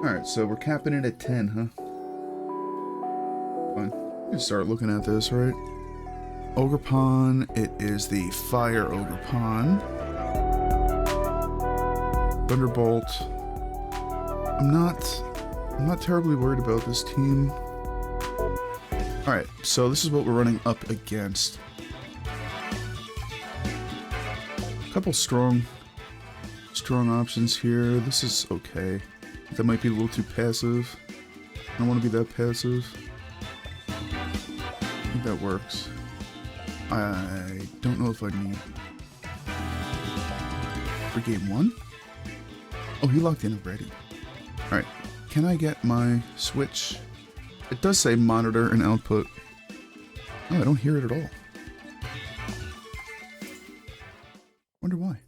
Alright, so we're capping it at 10, huh? Fine. Let's start looking at this, right? Ogerpon, it is the fire Ogerpon. Thunderbolt. I'm not terribly worried about this team. Alright, so this is what we're running up against. A couple strong options here. This is okay. That might be a little too passive. I don't want to be that passive. I think that works. I don't know if I need... For game 1? Oh, he locked in already. Alright, can I get my switch? It does say monitor and output. Oh, I don't hear it at all. Wonder why.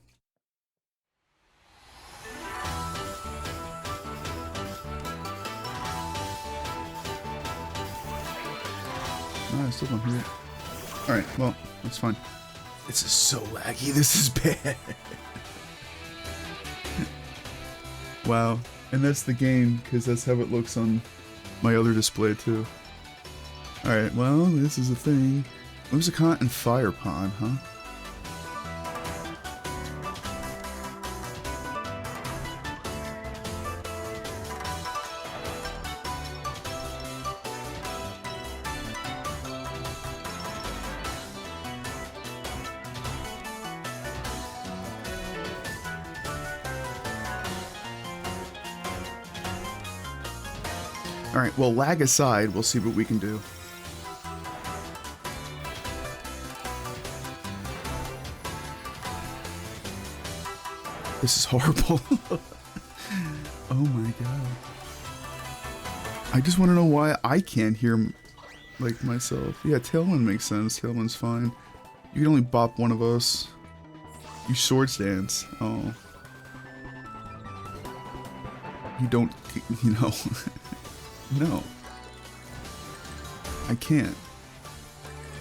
No, I still don't hear it. Alright, well, that's fine. This is so laggy, this is bad. Wow, and that's the game, because that's how it looks on my other display too. Alright, well, this is a thing. Whimsicott and Firepon, huh? Alright, well, lag aside, we'll see what we can do. This is horrible. Oh my god. I just want to know why I can't hear, like, myself. Yeah, Tailwind makes sense. Tailwind's fine. You can only bop one of us. You swords dance. Oh. You don't, you know... No. I can't.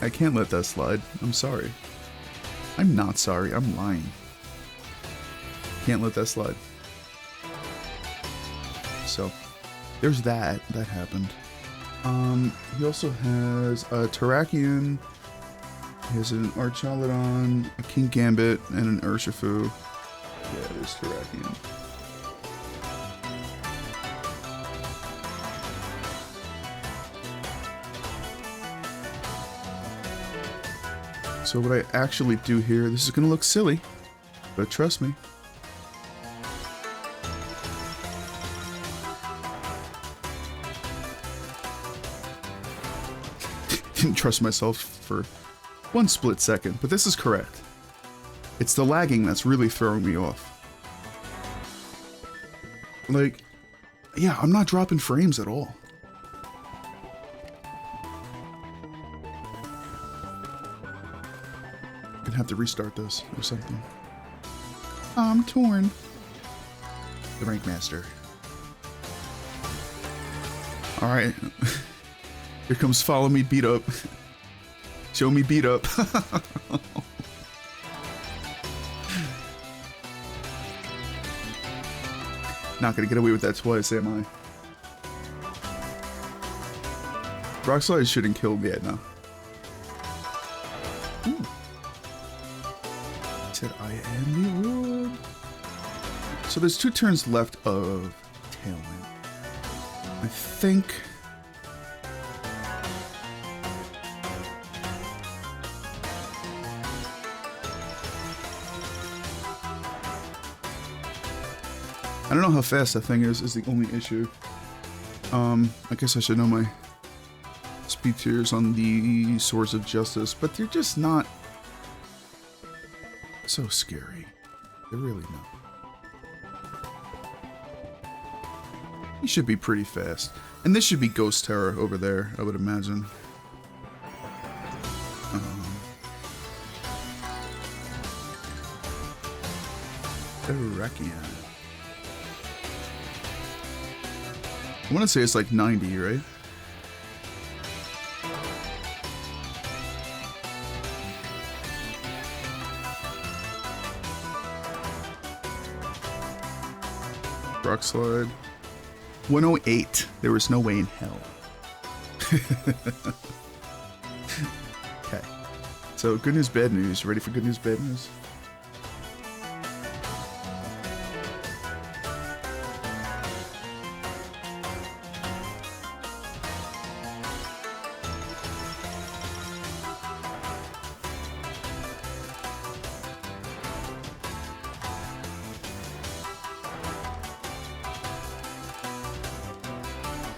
I can't let that slide. I'm sorry. I'm not sorry. I'm lying. Can't let that slide. So, there's that. That happened. He also has a Terrakion. He has an Archaludon, a King Gambit, and an Urshifu. Yeah, there's Terrakion. So what I actually do here, this is going to look silly, but trust me. Didn't trust myself for one split second, but this is correct. It's the lagging that's really throwing me off. Like, yeah, I'm not dropping frames at all. Have to restart this or something. I'm torn. The Rank Master. Alright. Here comes Follow Me Beat Up. Show me beat up. Not gonna get away with that twice, am I? Rock Slide shouldn't kill me yet, no. I am the world. So there's 2 turns left of Tailwind. I think... I don't know how fast that thing is the only issue. I guess I should know my speed tiers on the Swords of Justice, but they're just not... so scary. They're really not. He should be pretty fast. And this should be Ghost Terror over there, I would imagine. Terrakion. I want to say it's like 90, right? Rock Slide. 108. There was no way in hell. Okay. So, good news, bad news. Ready for good news, bad news?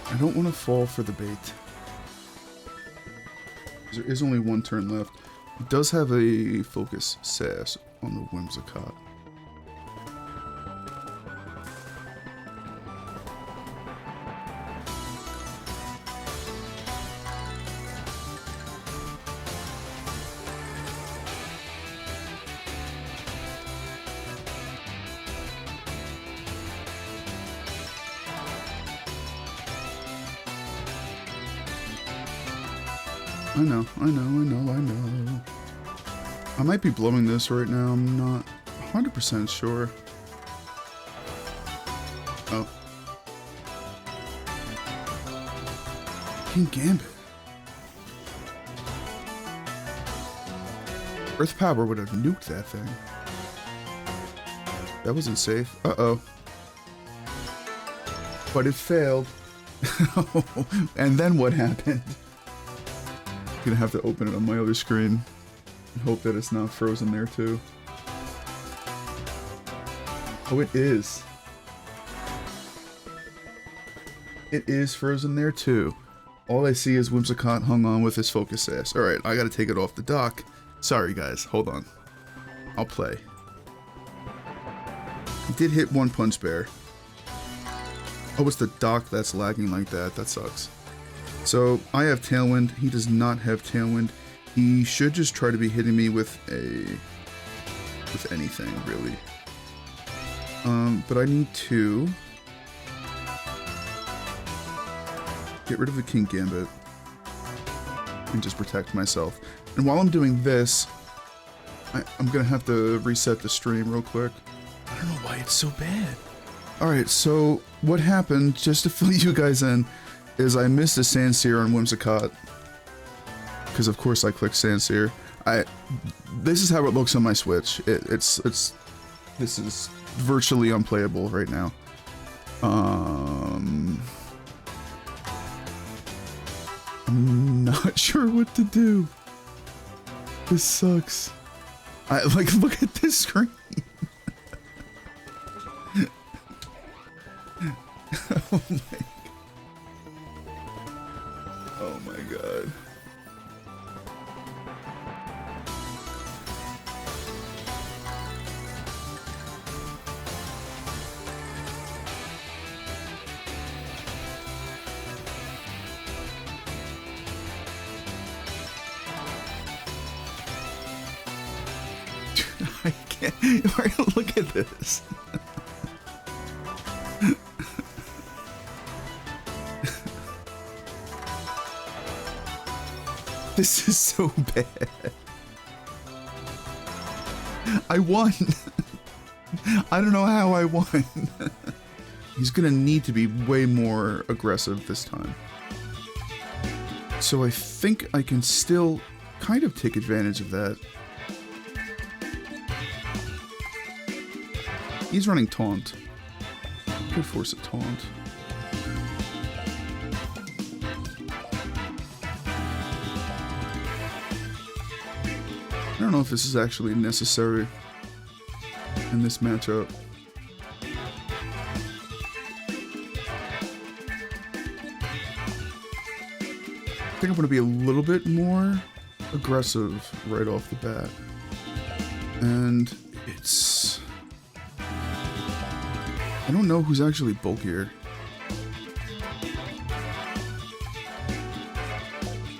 I don't want to fall for the bait. There is only one turn left. It does have a focus sass on the Whimsicott. I know. I might be blowing this right now. I'm not 100% sure. Oh. King Gambit. Earth Power would have nuked that thing. That wasn't safe. Uh-oh. But it failed. And then what happened? Gonna have to open it on my other screen and hope that it's not frozen there too. Oh, it is. It is frozen there too. All I see is Whimsicott hung on with his focus sass. Alright, I gotta take it off the dock. Sorry guys, hold on. I'll play. He did hit one Punch Bear. Oh, it's the dock that's lagging like that. That sucks. So, I have Tailwind, he does not have Tailwind. He should just try to be hitting me with anything, really. But I need to get rid of the King Gambit and just protect myself. And while I'm doing this, I'm gonna have to reset the stream real quick. I don't know why it's so bad. Alright, so what happened, just to fill you guys in, is I missed a Sandsear on Whimsicott. Because of course I clicked Sandsear. This is how it looks on my Switch. This is virtually unplayable right now. I'm not sure what to do. This sucks. Look at this screen. Oh my. Oh my god. I can't. Look at this. This is so bad. I won. I don't know how I won. He's gonna need to be way more aggressive this time. So I think I can still kind of take advantage of that. He's running Taunt. Could force a Taunt. I don't know if this is actually necessary in this matchup. I think I'm going to be a little bit more aggressive right off the bat. And it's... I don't know who's actually bulkier.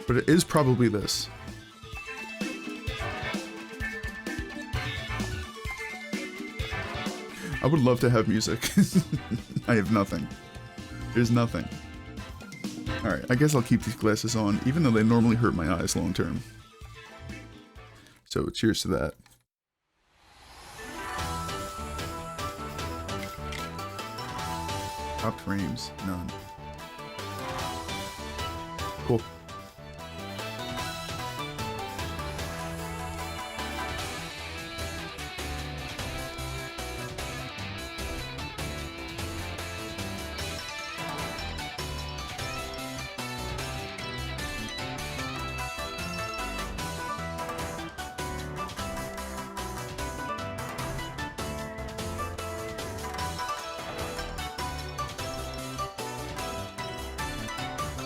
But it is probably this. I would love to have music. I have nothing. There's nothing. Alright, I guess I'll keep these glasses on, even though they normally hurt my eyes long term. So, cheers to that. Top frames, none. Cool.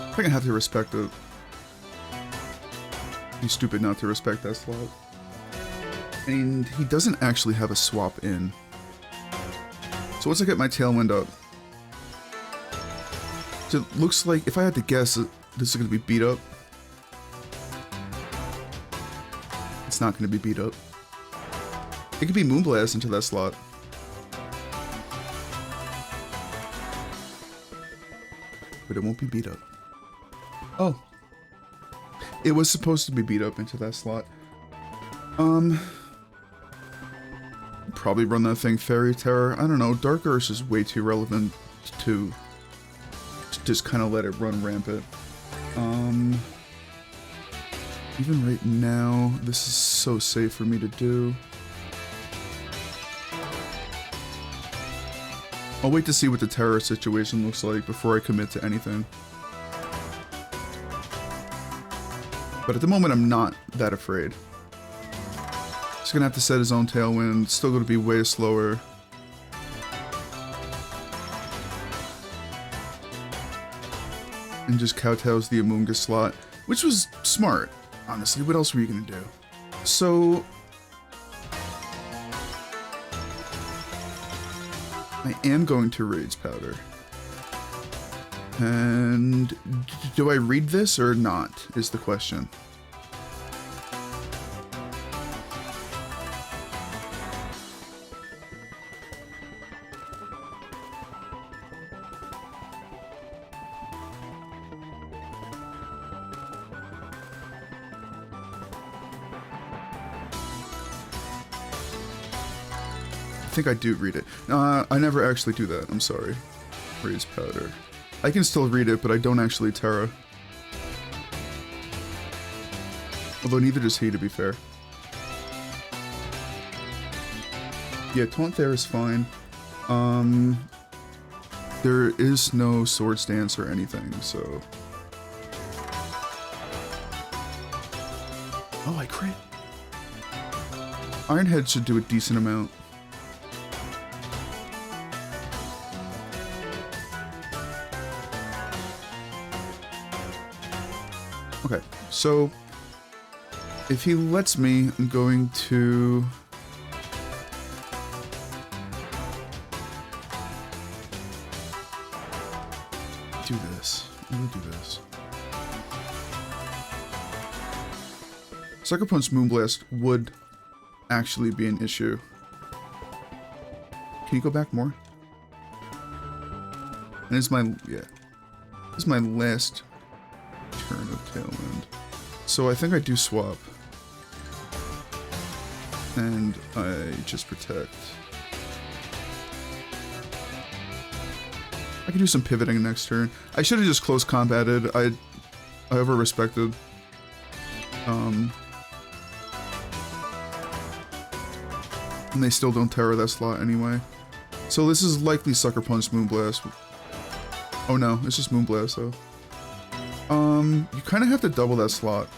I think I have to respect it. He's stupid not to respect that slot. And he doesn't actually have a swap in. So once I get my Tailwind up, so it looks like, if I had to guess, this is going to be beat up. It's not going to be beat up. It could be Moonblast into that slot. But it won't be beat up. Oh. It was supposed to be beat up into that slot. Probably run that thing Fairy Terror. I don't know. Dark Urse is way too relevant to just kind of let it run rampant. Even right now, this is so safe for me to do. I'll wait to see what the Terror situation looks like before I commit to anything. But at the moment, I'm not that afraid. He's gonna have to set his own Tailwind. It's still gonna be way slower. And just kowtows the Amoonguss slot, which was smart, honestly. What else were you gonna do? So I am going to Raids Powder. And do I read this or not, is the question. I think I do read it. I never actually do that, I'm sorry. Raise Powder. I can still read it, but I don't actually Terra. Although neither does he, to be fair. Yeah, Taunt there is fine. There is no Swords Dance or anything, so... Oh, I crit! Ironhead should do a decent amount. Okay, so if he lets me, I'm going to do this. I'm gonna do this. Sucker Punch Moonblast would actually be an issue. Can you go back more? And it's my, yeah. This is my last turn of Tailwind. So I think I do swap. And I just protect. I can do some pivoting next turn. I should have just close combated. I over-respected. And they still don't Terror that slot anyway. So this is likely Sucker Punch Moonblast. Oh no, it's just Moonblast though. You kind of have to double that slot.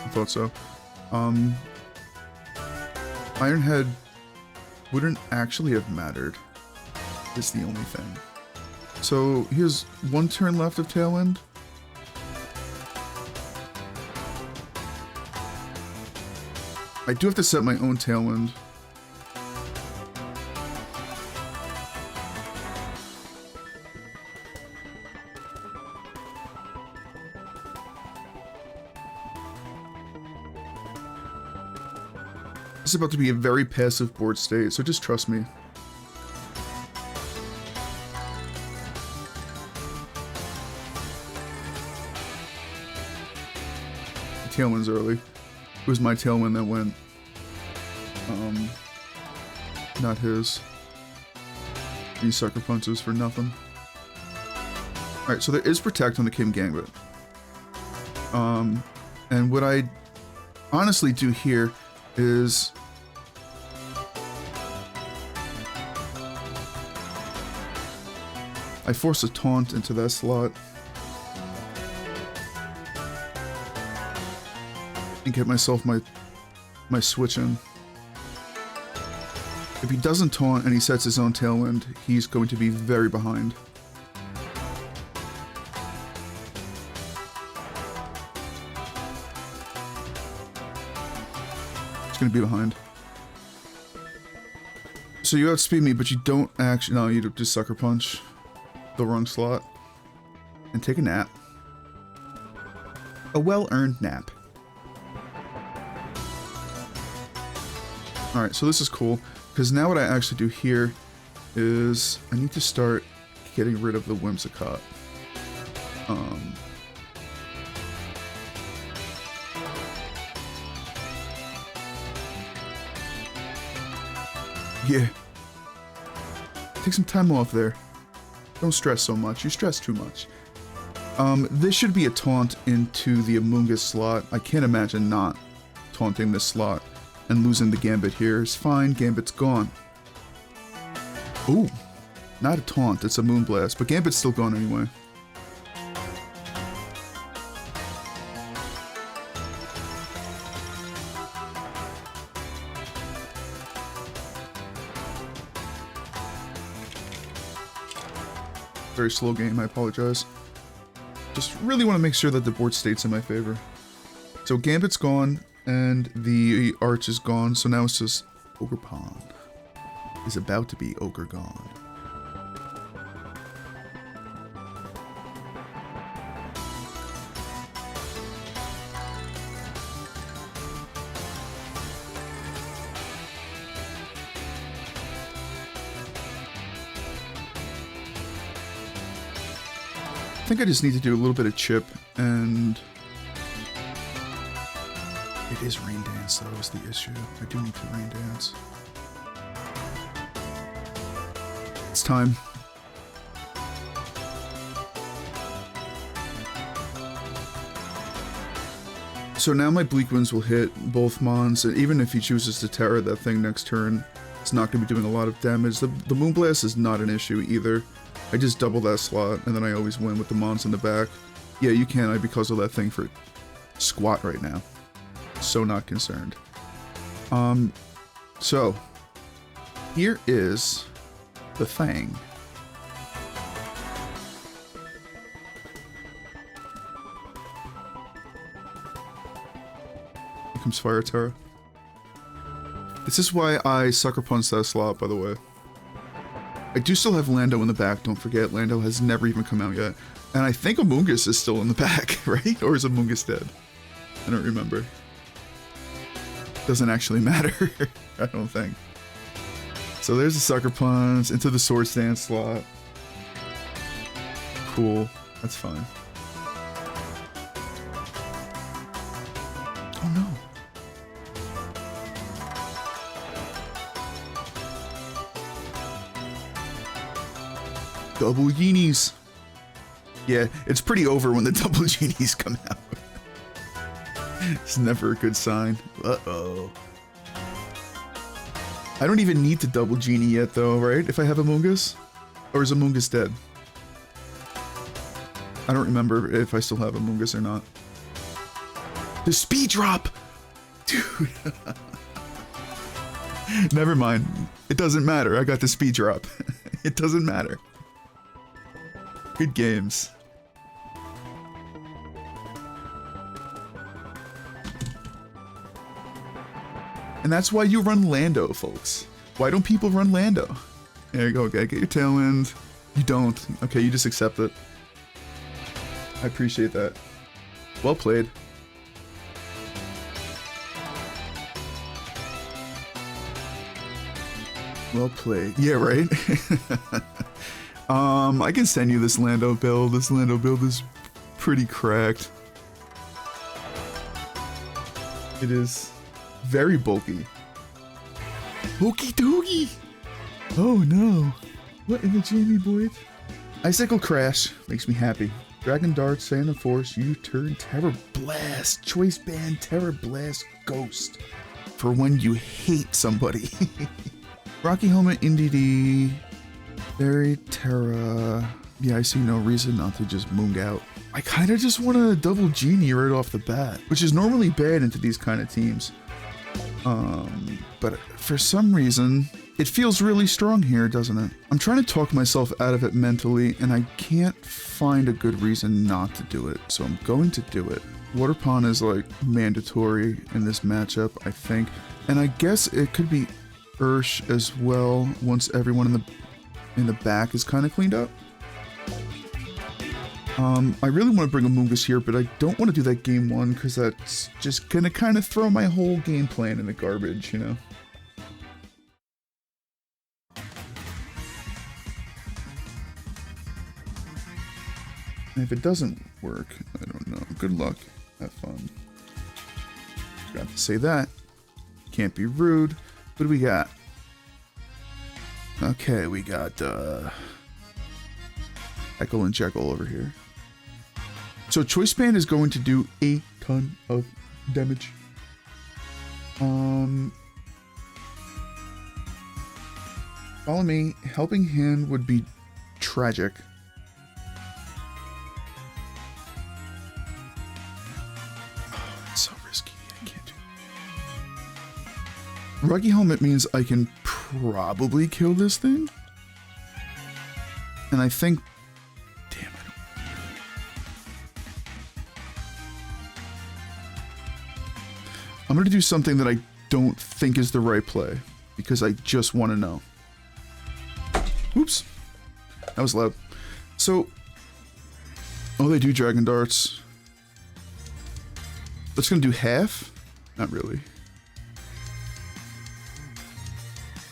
I thought so. Ironhead wouldn't actually have mattered. Is the only thing. So here's one turn left of Tailwind. I do have to set my own Tailwind. This is about to be a very passive board state, so just trust me. Tailwind's early. It was my Tailwind that went. Not his. these sucker punches for nothing. Alright, so there is Protect on the Kim Gambit. And what I honestly do here is... I force a taunt into that slot. And get myself my switch in. If he doesn't taunt and he sets his own tailwind, he's going to be very behind. He's going to be behind. So you outspeed me, but you don't actually... No, you just sucker punch the wrong slot. And take a nap. A well-earned nap. Alright, so this is cool, because now what I actually do here is I need to start getting rid of the Whimsicott. Yeah. Take some time off there. Don't stress so much. You stress too much. This should be a taunt into the Amoonguss slot. I can't imagine not taunting this slot. And losing the Gambit here is fine. Gambit's gone. Ooh. Not a taunt. It's a Moonblast. But Gambit's still gone anyway. Very slow game. I apologize. Just really want to make sure that the board state's in my favor. So Gambit's gone. And the arch is gone, so now it's just Ogerpon is about to be Ogre gone. I think I just need to do a little bit of chip and... It is Rain Dance, though, is the issue. I do need to Rain Dance. It's time. So now my Bleak Winds will hit both Mons, and even if he chooses to Terra that thing next turn, it's not going to be doing a lot of damage. The Moonblast is not an issue either. I just double that slot, and then I always win with the Mons in the back. Yeah, you can, because of that thing for squat right now. So not concerned. So here is the thing. Here comes Fire Terra. This is why I sucker punch that slot, by the way. I do still have Lando in the back, don't forget. Lando has never even come out yet. And I think Amoonguss is still in the back, right? Or is Amoonguss dead? I don't remember. Doesn't actually matter, I don't think. So there's the Sucker Punch into the Swords Dance slot. Cool, that's fine. Oh no. Double Genies. Yeah, it's pretty over when the double Genies come out. It's never a good sign. Uh-oh. I don't even need to double Genie yet, though, right? If I have Amoonguss? Or is Amoonguss dead? I don't remember if I still have Amoonguss or not. The speed drop! Dude. Never mind. It doesn't matter. I got the speed drop. It doesn't matter. Good games. And that's why you run Lando, folks. Why don't people run Lando? There you go, okay, get your tailwind. You don't. Okay, you just accept it. I appreciate that. Well played. Well played. Yeah, right? I can send you this Lando build. This Lando build is pretty cracked. It is very bulky. Okie dokie! Oh no. What in the Jamie Boyd? Icicle Crash makes me happy. Dragon Dart, Sand and Force, U-Turn, Terror Blast, Choice Band, Terror Blast, Ghost. For when you hate somebody. Rocky Helmet, NDD, Berry, Terra. Yeah, I see no reason not to just moong out. I kind of just want a double Genie right off the bat, which is normally bad into these kind of teams. But for some reason, it feels really strong here, doesn't it? I'm trying to talk myself out of it mentally, and I can't find a good reason not to do it, so I'm going to do it. Waterpon is like mandatory in this matchup, I think, and I guess it could be Ursh as well once everyone in the back is kind of cleaned up. I really want to bring a Moongus here, but I don't want to do that game one because that's just gonna kind of throw my whole game plan in the garbage, you know? And if it doesn't work, I don't know. Good luck. Have fun. Forgot to say that. Can't be rude. What do we got? Okay, we got Echo and Jekyll over here. So Choice Band is going to do a ton of damage. Follow me. Helping Hand would be tragic. Oh, it's so risky. I can't do it. Rocky Helmet means I can probably kill this thing. And I think... Damn, I don't... I'm going to do something that I don't think is the right play. Because I just want to know. Oops. That was loud. So... Oh, they do Dragon Darts. That's going to do half? Not really.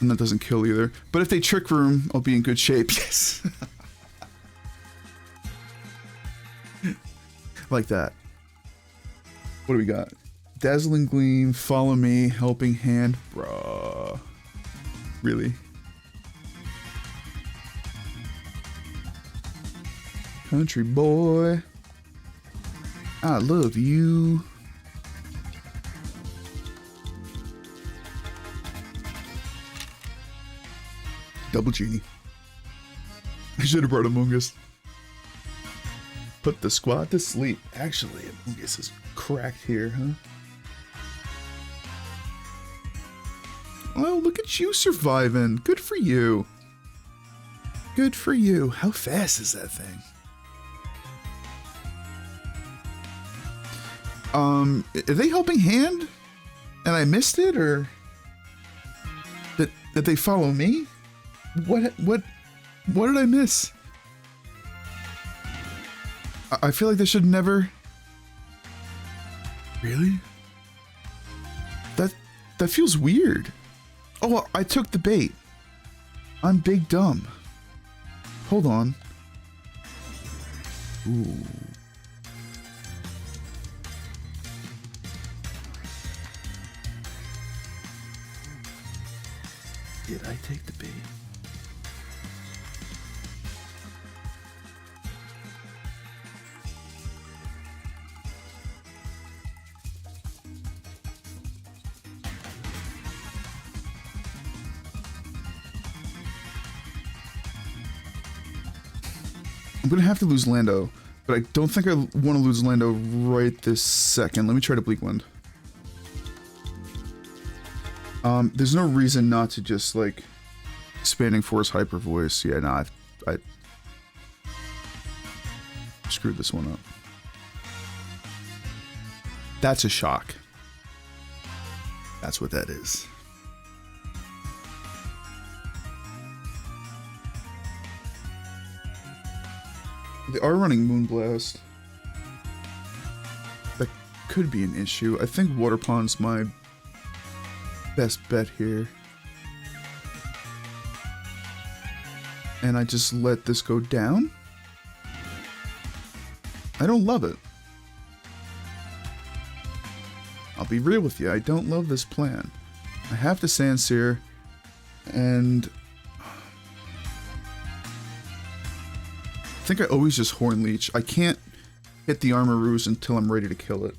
And that doesn't kill either. But if they Trick Room, I'll be in good shape. Yes. Like that. What do we got? Dazzling Gleam, Follow Me, Helping Hand. Bruh. Really? Country boy. I love you. Double Genie. I should have brought Among Us. Put the squad to sleep. Actually, Among Us is cracked here, huh? Oh, look at you surviving. Good for you. Good for you. How fast is that thing? Are they Helping Hand? And I missed it, or that they follow me? What did I miss? I feel like they should never... Really? That feels weird. Oh, I took the bait. I'm big dumb. Hold on. Ooh. Did I take the bait? I'm gonna have to lose Lando, but I don't think I want to lose Lando right this second. Let me try to Bleak Wind. There's no reason not to just, like, Expanding Force Hyper Voice. Yeah, nah, I screwed this one up. That's a shock. That's what that is. They are running Moonblast. That could be an issue. I think Waterpon's my best bet here. And I just let this go down? I don't love it. I'll be real with you, I don't love this plan. I have to Sandsear, and I think I always just Horn Leech. I can't hit the Armorus until I'm ready to kill it.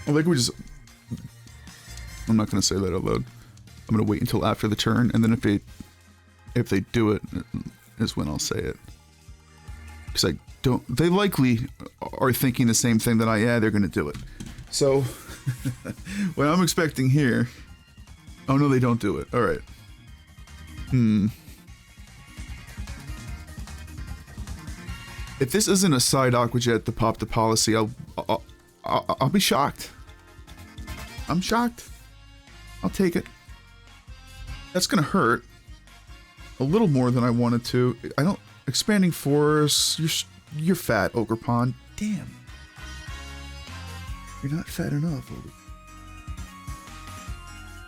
I think we just... I'm not going to say that out loud. I'm going to wait until after the turn, and then if they do it, is when I'll say it. Because I don't... They likely are thinking the same thing that yeah, they're going to do it. So, what I'm expecting here... Oh no, they don't do it. Alright. If this isn't a side Aqua Jet to pop the policy, I'll be shocked. I'm shocked. I'll take it. That's gonna hurt a little more than I wanted to. I don't... Expanding Force, you're fat, Ogerpon. Damn. You're not fat enough, Ogerpon.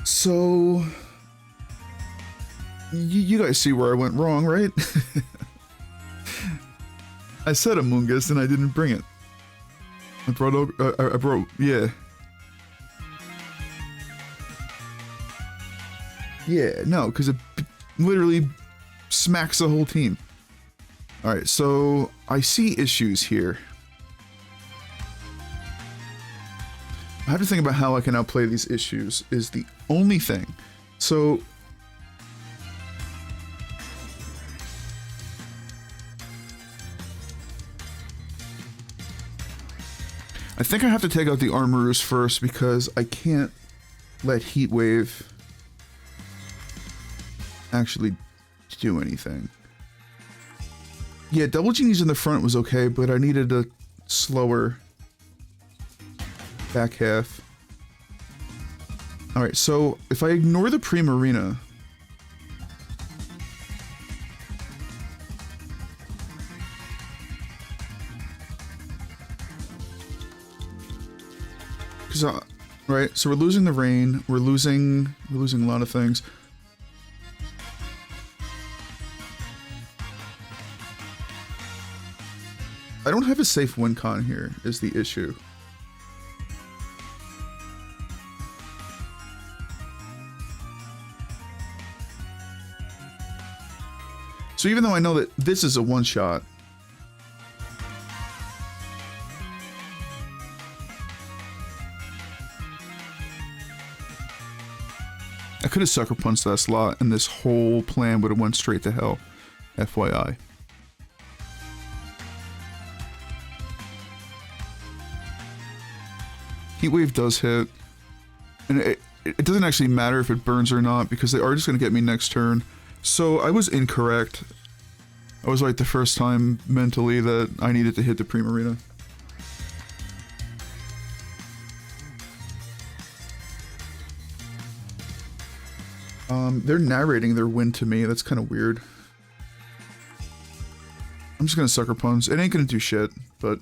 So... You guys see where I went wrong, right? I said Amoonguss and I didn't bring it. I brought, yeah. Yeah, no, because it literally smacks the whole team. Alright, so I see issues here. I have to think about how I can outplay these issues is the only thing. So... I think I have to take out the Armorus first because I can't let Heat Wave actually do anything. Yeah, Double Genies in the front was okay, but I needed a slower back half. Alright, so if I ignore the Primarina... Right, so we're losing the rain, we're losing a lot of things. I don't have a safe win con here, is the issue. So even though I know that this is a one-shot, I could have sucker punched that slot and this whole plan would have went straight to hell. FYI. Heat Wave does hit. And it doesn't actually matter if it burns or not because they are just going to get me next turn. So I was incorrect. I was right the first time mentally that I needed to hit the Primarina. They're narrating their win to me. That's kind of weird. I'm just gonna sucker punch. It ain't gonna do shit, but...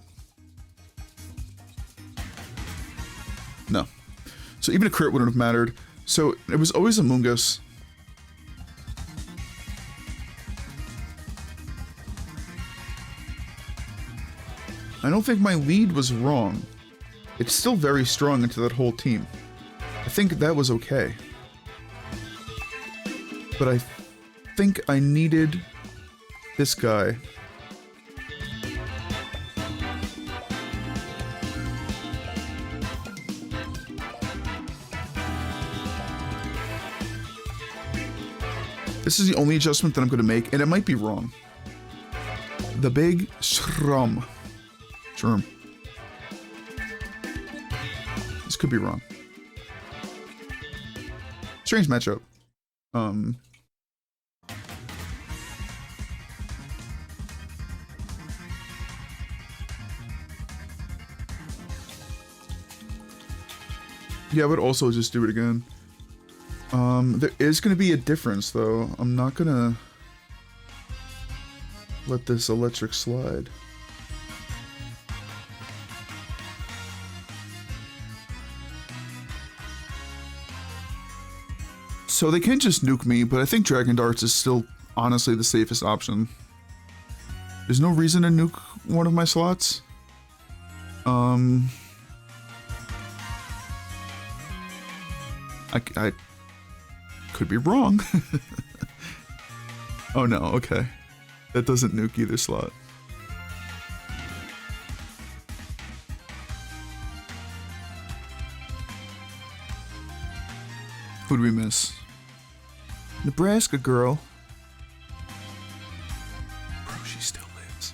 No. So even a crit wouldn't have mattered. So it was always Amoonguss. I don't think my lead was wrong. It's still very strong into that whole team. I think that was okay. But I think I needed this guy. This is the only adjustment that I'm going to make, and it might be wrong. The big shroom. This could be wrong. Strange matchup. Yeah, I would also just do it again. There is going to be a difference, though. I'm not going to let this electric slide. So they can just nuke me, but I think Dragon Darts is still honestly the safest option. There's no reason to nuke one of my slots. I could be wrong. Oh no, okay. That doesn't nuke either slot. Who'd we miss? Nebraska girl. Bro, she still lives.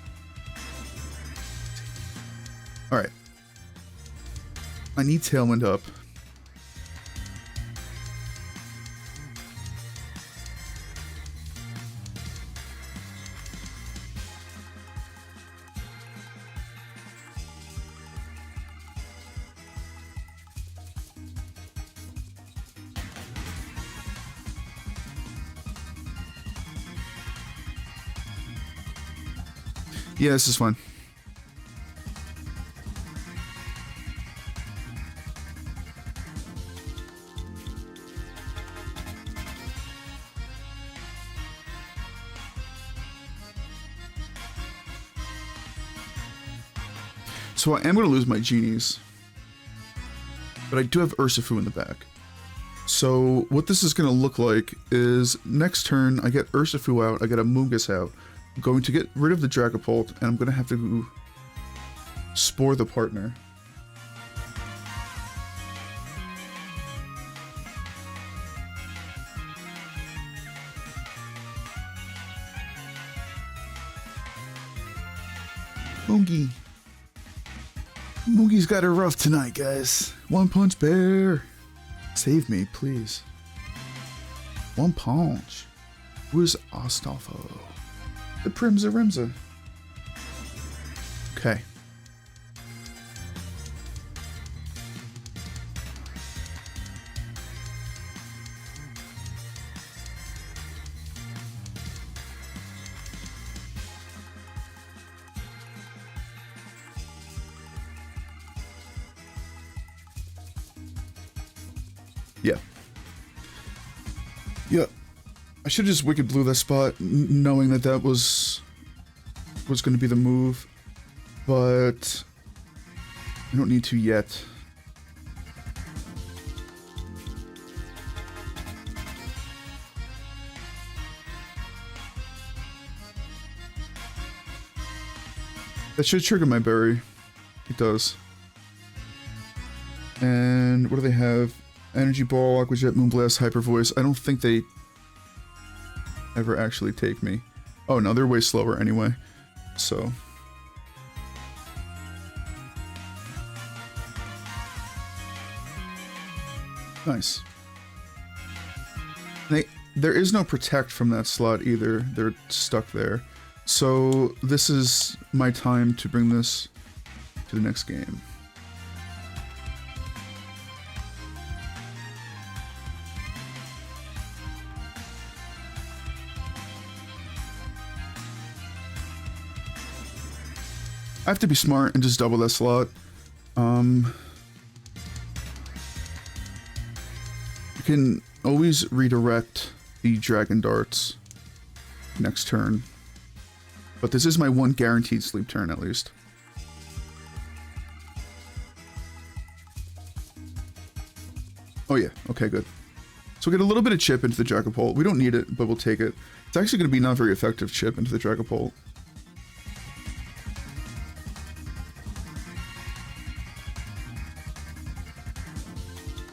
Alright. I need Tailwind up. Yeah, this is fun. So I am going to lose my genies, but I do have Urshifu in the back. So what this is going to look like is next turn I get Urshifu out, I get a Mungus out. I'm going to get rid of the Dragapult, and I'm going to have to spore the partner. Moongie. Moongie's got it rough tonight, guys. One Punch Bear. Save me, please. One Punch. Who's Astolfo? The Primza Rimza. Okay. Yeah. Yeah. I should have just Wicked Blue that spot, knowing that that was going to be the move, but I don't need to yet. That should trigger my berry. It does. And what do they have? Energy Ball, Aqua Jet, Moonblast, Hyper Voice. I don't think they ever actually take me. Oh no, they're way slower anyway. So. Nice. There is no Protect from that slot either. They're stuck there. So this is my time to bring this to the next game. I have to be smart and just double that slot. You can always redirect the Dragon Darts next turn. But this is my one guaranteed sleep turn, at least. Oh yeah, okay, good. So we'll get a little bit of chip into the Dragapult. We don't need it, but we'll take it. It's actually going to be not very effective chip into the Dragapult.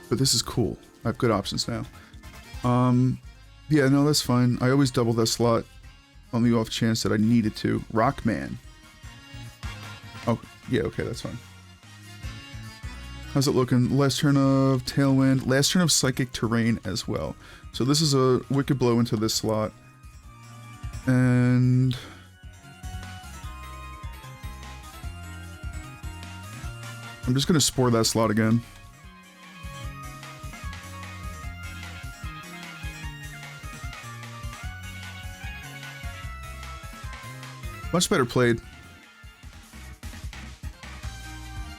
But this is cool. I have good options now. Yeah, no, that's fine. I always double that slot on the off chance that I needed to. Rockman. Oh, yeah, okay, that's fine. How's it looking? Last turn of Tailwind. Last turn of Psychic Terrain as well. So this is a Wicked Blow into this slot. And I'm just going to spore that slot again. Much better played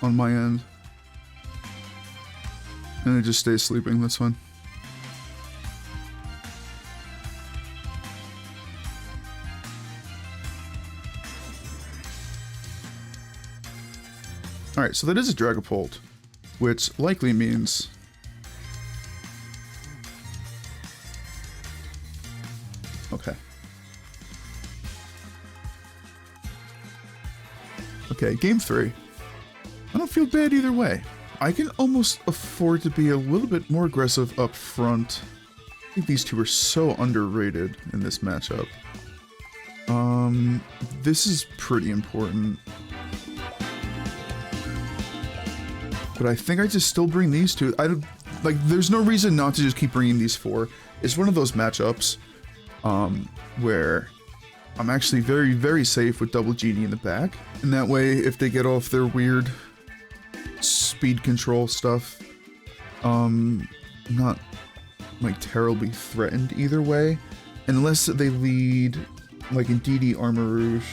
on my end. And it just stays sleeping, that's fine. Alright, so that is a Dragapult, which likely means okay. okay. Game 3. I don't feel bad either way. I can almost afford to be a little bit more aggressive up front. I think these two are so underrated in this matchup. This is pretty important. But I think I just still bring these two. I don't, like, there's no reason not to just keep bringing these 4. It's one of those matchups where I'm actually very, very safe with double genie in the back. And that way, if they get off their weird speed control stuff, not like terribly threatened either way, unless they lead like in DD Armor Rouge.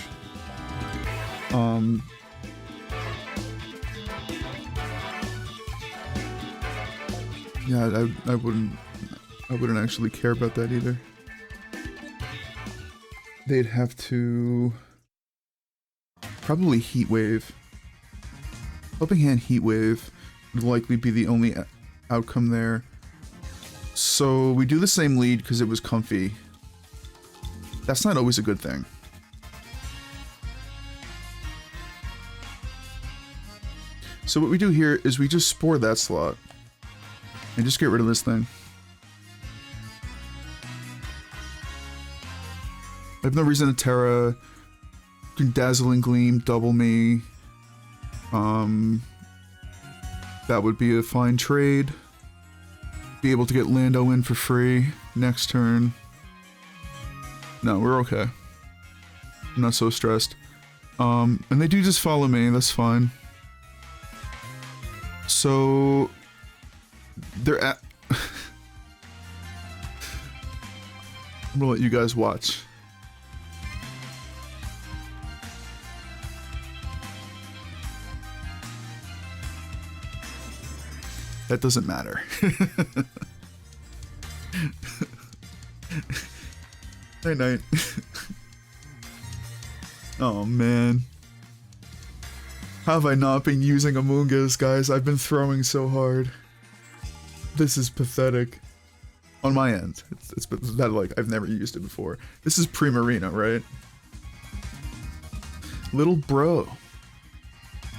Yeah, I wouldn't actually care about that either. They'd have to probably Heat Wave. Helping Hand Heat Wave would likely be the only outcome there. So we do the same lead because it was comfy. That's not always a good thing. So what we do here is we just spore that slot and just get rid of this thing. I have no reason to Terra. Can Dazzling Gleam double me. That would be a fine trade. Be able to get Lando in for free next turn. No, we're okay. I'm not so stressed. And they do just follow me, that's fine. So they're at I'm gonna let you guys watch. That doesn't matter. Night night. Oh man. How have I not been using Amoonguss, guys? I've been throwing so hard. This is pathetic. On my end. It's that, like, I've never used it before. This is pre-Marina, right? Little bro.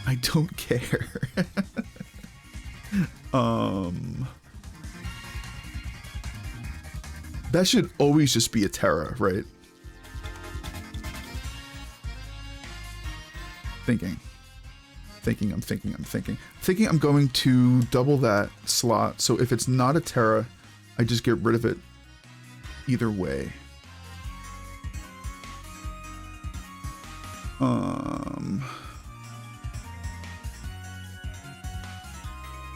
I don't care. That should always just be a Terra, right? Thinking I'm going to double that slot, so if it's not a Terra, I just get rid of it either way.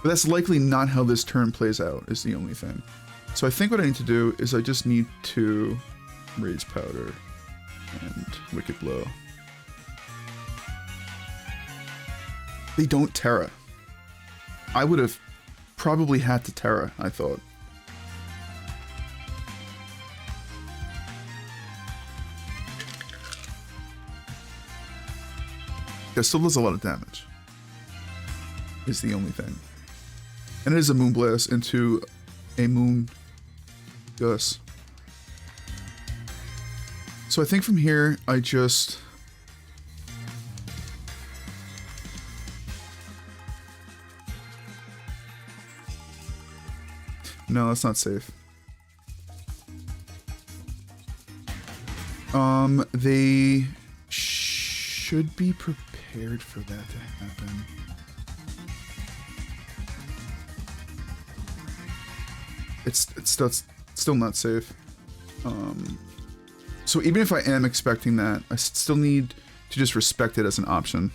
But that's likely not how this turn plays out, is the only thing. So I think what I need to do is I just need to Rage Powder and Wicked Blow. They don't Terra. I would have probably had to Terra, I thought. That still does a lot of damage, is the only thing. And it is a Moonblast into a Moonguss. So I think from here, I just... No, that's not safe. They should be prepared for that to happen. It's still not safe. So even if I am expecting that, I still need to just respect it as an option.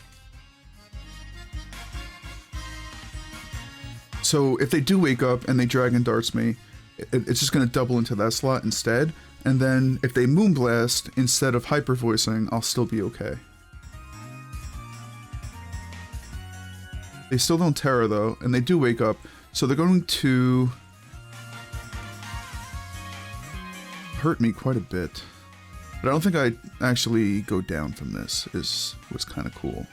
So if they do wake up and they Dragon Darts me, it's just going to double into that slot instead. And then if they Moonblast instead of Hyper Voicing, I'll still be okay. They still don't Terra though, and they do wake up. So they're going to hurt me quite a bit. But I don't think I'd actually go down from this, was kind of cool.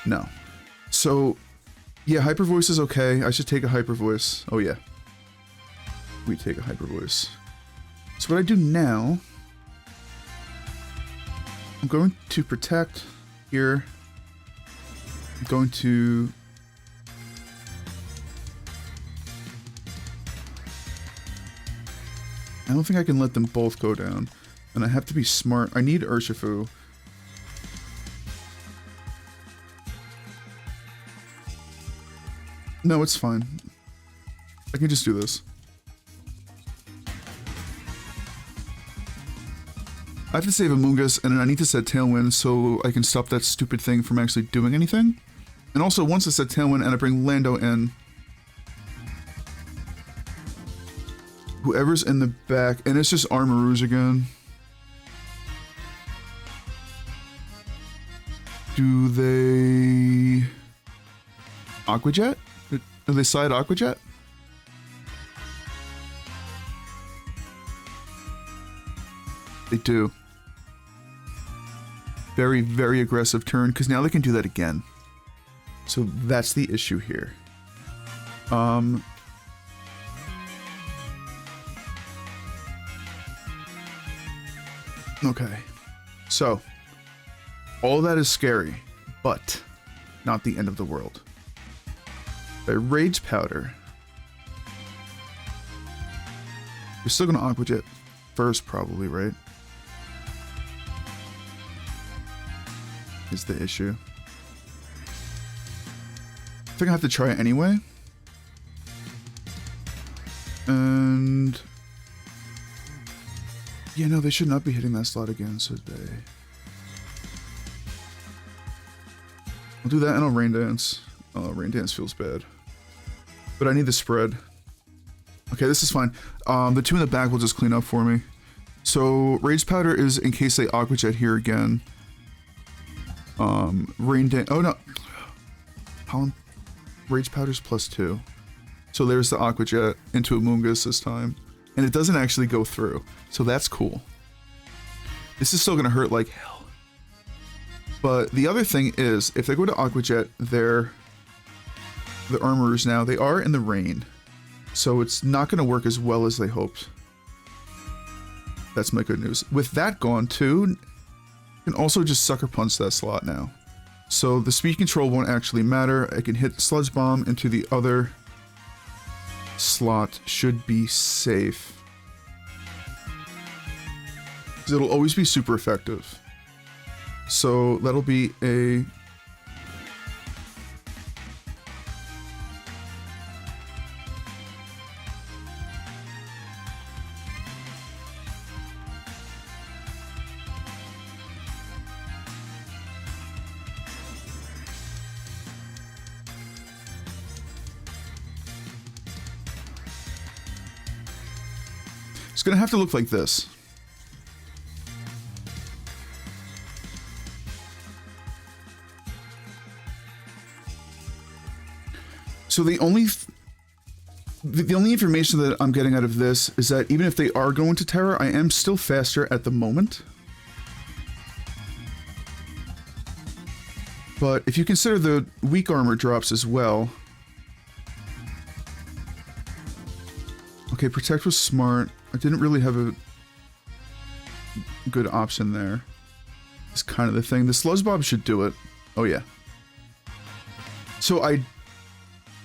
No. So, yeah, Hyper Voice is okay. I should take a Hyper Voice. Oh yeah. We take a Hyper Voice. So what I do now I'm going to protect here. I'm going to... I don't think I can let them both go down. And I have to be smart. I need Urshifu. No, it's fine. I can just do this. I have to save Amoonguss, and I need to set Tailwind so I can stop that stupid thing from actually doing anything. And also, once I set Tailwind and I bring Lando in, whoever's in the back, and it's just Armarouge again. Do they... Aqua Jet? Do they side Aqua Jet? They do. Very, very aggressive turn, because now they can do that again. So that's the issue here. Okay. So, all that is scary, but not the end of the world. A Rage Powder. We're still going to Aqua Jet first, probably, right? Is the issue. I think I have to try it anyway. And... yeah, no, they should not be hitting that slot again, should they? I'll do that and I'll Rain Dance. Oh, Rain Dance feels bad. But I need the spread. Okay, this is fine. The two in the back will just clean up for me. So, Rage Powder is in case they Aqua Jet here again. Rain Dance... oh, no. Pollen... Rage Powder's +2. So there's the Aqua Jet into Amoonguss this time. And it doesn't actually go through. So that's cool. This is still going to hurt like hell. But the other thing is, if they go to Aqua Jet, they're... the Armorers now, they are in the rain. So it's not going to work as well as they hoped. That's my good news. With that gone too, you can also just Sucker Punch that slot now. So the speed control won't actually matter. I can hit Sludge Bomb into the other slot. Should be safe. Because it'll always be super effective. So that'll be a... it's gonna have to look like this. So the only information that I'm getting out of this is that even if they are going to Terra, I am still faster at the moment. But if you consider the weak armor drops as well. Okay, Protect was smart. I didn't really have a good option there. It's kind of the thing. The Sludge Bomb should do it. Oh yeah. So I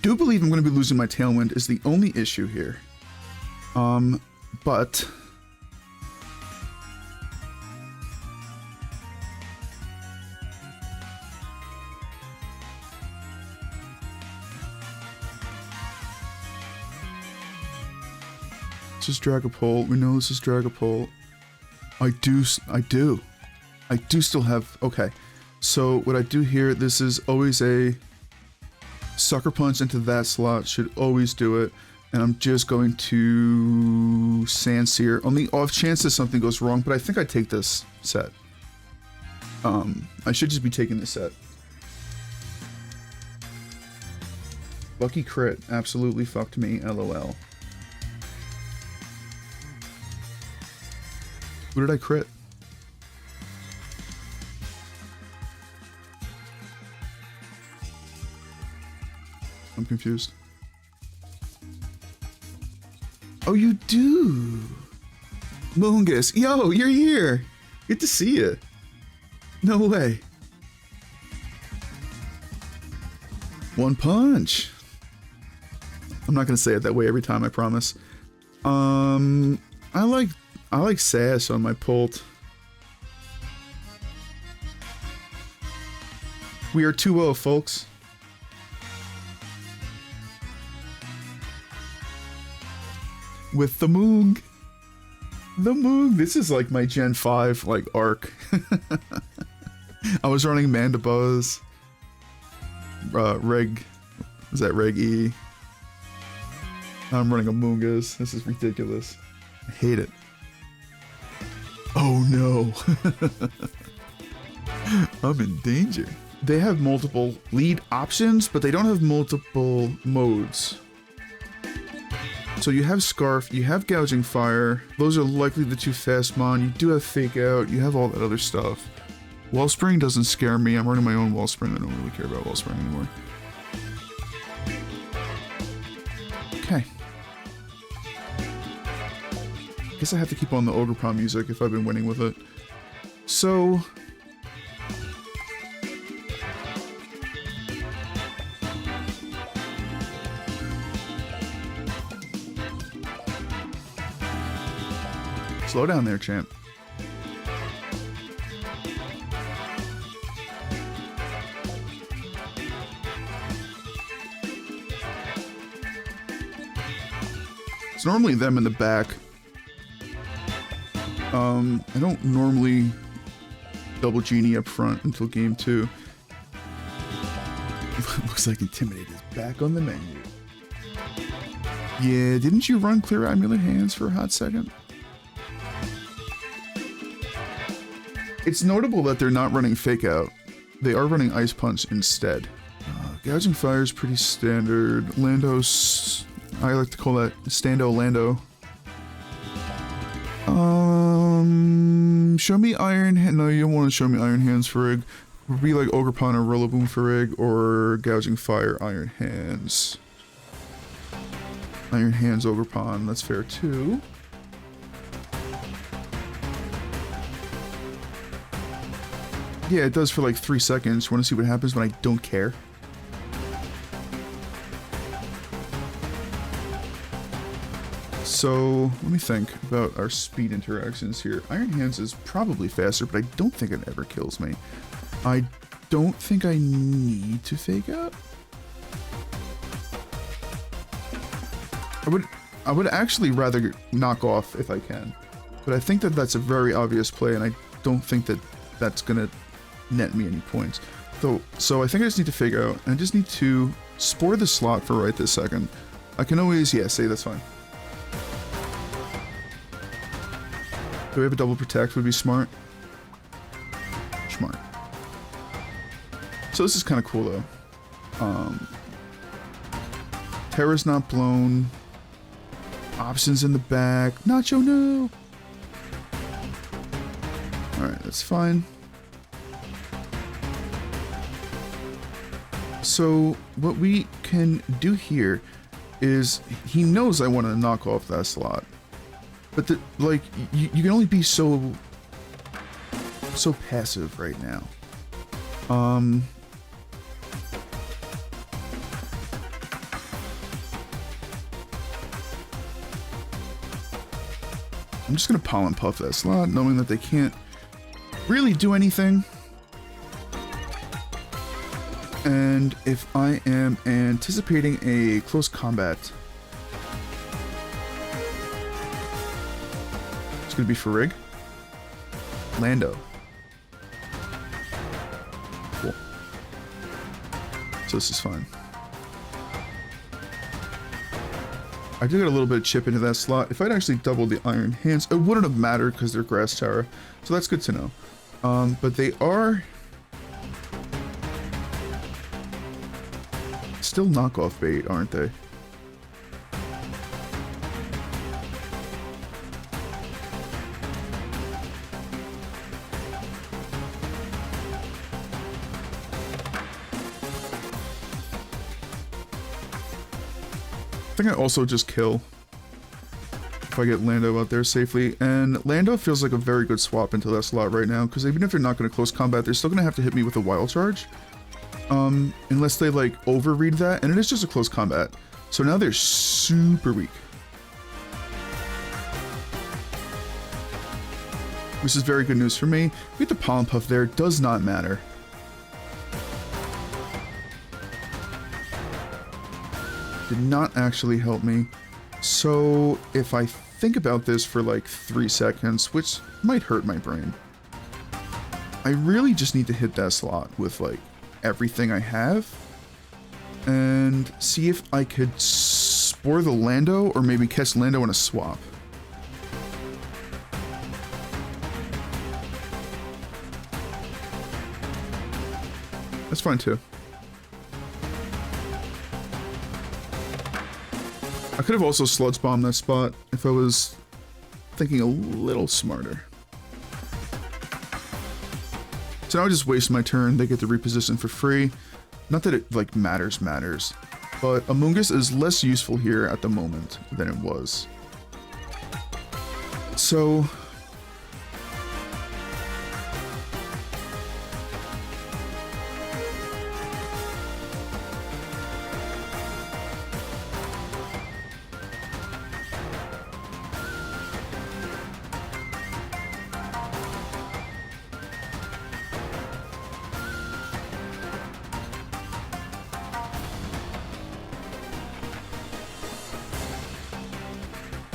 do believe I'm going to be losing my Tailwind is the only issue here. But... this is Dragapult. We know this is Dragapult. I do still have... okay. So what I do here, this is always a Sucker Punch into that slot. Should always do it. And I'm just going to Sandsear on the off chance that something goes wrong. But I think I take this set. I should just be taking this set. Lucky crit. Absolutely fucked me. LOL. Who did I crit? I'm confused. Oh, you do. Moongus. Yo, you're here. Good to see you. No way. One punch. I'm not gonna say it that way every time, I promise. I like sass on my pult. We are 2-0, folks. With the Moong. The Moong. This is like my Gen 5 like arc. I was running Mandibuzz. Reg. Is that Reg E? I'm running a Moongas. This is ridiculous. I hate it. Oh no. I'm in danger. They have multiple lead options, but they don't have multiple modes. So you have Scarf, you have Gouging Fire. Those are likely the two fast mon. You do have Fake Out. You have all that other stuff. Wellspring doesn't scare me. I'm running my own Wellspring. I don't really care about Wellspring anymore. Okay. Guess I have to keep on the ogerpon music if I've been winning with it. So... slow down there, champ. It's normally them in the back. I don't normally double genie up front until game 2. Looks like Intimidate is back on the menu. Yeah, didn't you run Clear Amulet Hands for a hot second? It's notable that they're not running Fake Out. They are running Ice Punch instead. Gouging Fire is pretty standard. Lando's... I like to call that Stando Lando. Show me Iron Hand. No, you don't want to show me Iron Hands Ferrig. It would be like Ogerpon or Rillaboom Ferrig or Gouging Fire Iron Hands. Iron Hands Ogerpon, that's fair too. Yeah, it does for like 3 seconds. Want to see what happens when I don't care? So, let me think about our speed interactions here. Iron Hands is probably faster, but I don't think it ever kills me. I don't think I need to Fake Out. I would actually rather knock off if I can. But I think that that's a very obvious play, and I don't think that that's gonna net me any points. So I think I just need to Fake Out. I just need to Spore the slot for right this second. I can always, yeah, say that's fine. Do we have a double protect? Would be smart. Smart. So this is kind of cool though. Terra's not blown. Options in the back. Nacho, no. Alright, that's fine. So what we can do here is he knows I want to knock off that slot. But like you can only be so passive right now. I'm just gonna pollen puff that slot, knowing that they can't really do anything. And if I am anticipating a close combat, it's gonna be for Rig. Lando. Cool. So this is fine. I do get a little bit of chip into that slot. If I'd actually doubled the Iron Hands, it wouldn't have mattered because they're Grass Tower. So that's good to know. But they are still knockoff bait, aren't they? I think I also just kill. if I get Lando out there safely. And Lando feels like a very good swap into that slot right now, because even if they're not going to close combat, they're still going to have to hit me with a wild charge. Unless they like overread that, and it is just a close combat. So now they're super weak. This is very good news for me. We get the Pollen Puff there, does not matter. Did not actually help me. So if I think about this for like 3 seconds, which might hurt my brain, I really just need to hit that slot with like everything I have and see if I could spore the Lando or maybe catch Lando in a swap. That's fine too. I could have also sludge bombed that spot if I was thinking a little smarter. So now I just waste my turn. They get to reposition for free. Not that it like matters, but Amoonguss is less useful here at the moment than it was. So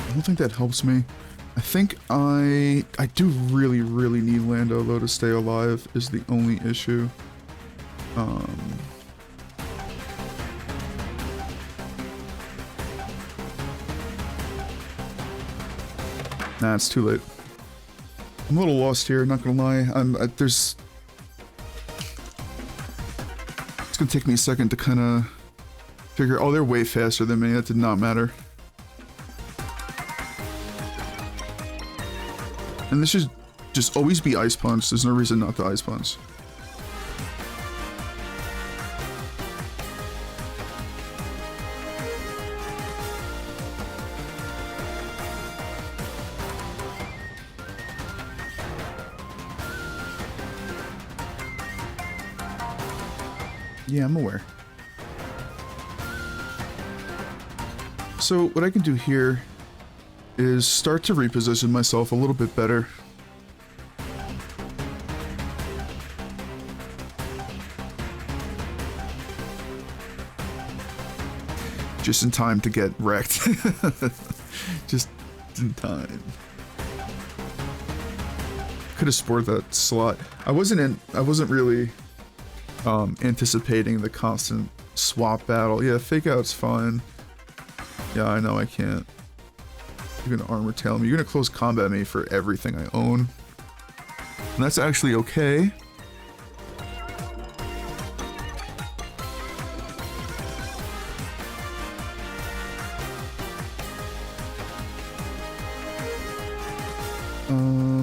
I don't think that helps me. I think I do really need Lando though to stay alive is the only issue. Nah, it's too late. I'm a little lost here, not gonna lie. It's gonna take me a second to kind of figure. Oh, they're way faster than me. That did not matter. And this should just always be Ice Punch. There's no reason not to Ice Punch. Yeah, I'm aware. So what I can do here is start to reposition myself a little bit better. Just in time to get wrecked. Just in time. Could have spored that slot. I wasn't really anticipating the constant swap battle. Yeah, fake out's fine. Yeah, I know I can't. You're gonna armor tail me. You're gonna close combat me for everything I own. And that's actually okay.